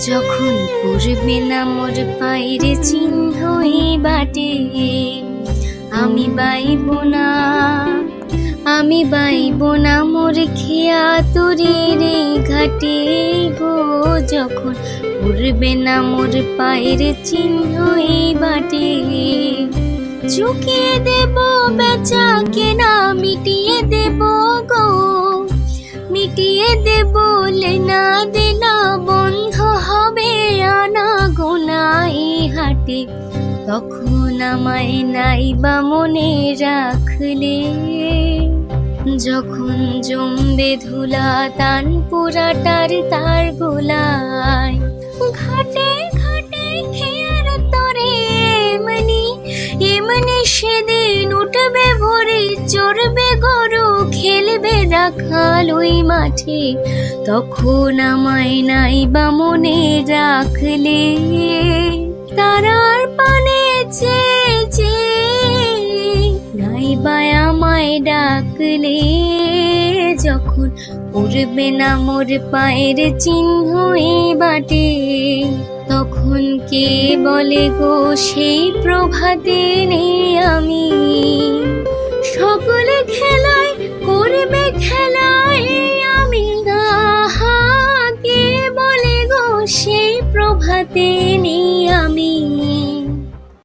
যখন পড়বে না মোর পায়ের চিহ্ন এই বাটে, আমি বাইব না, আমি বাইব না মোর খেয়া তরির ঘাটে গো। যখন পড়বে না মোর পায়ের চিহ্ন এই বাটে, চুকিয়ে দেব বেচা কেনা, মিটিয়ে দেব গো, মিটিয়ে দেব লেনা দেনা, বন্ধ হবে আনা গোনা এই হাটে। তখন আমায় নাইবা মনে রাখলে, যখন জমবে ধুলা তান পুরাটার তার গোলায়, ঘাটে ঘাটে খেয়ার তরে এমনি এমনি সেদিন উঠবে ভোরে, চড়বে গরু খেলবে রাখাল ওই মাঠে। তখন আমায় নাইবা মনে রাখলে, তারার পানে চেয়ে নাইবা আমায় ডাকলে। যখন পড়বে না মোর পায়ের চিহ্ন এ বাটে, তখন কে বলে গো সেই প্রভাতে নেই আমি। সকলে খেলায় করবে খেলায় আমি না, কে বলে গো সেই প্রভাতে নেই আমি।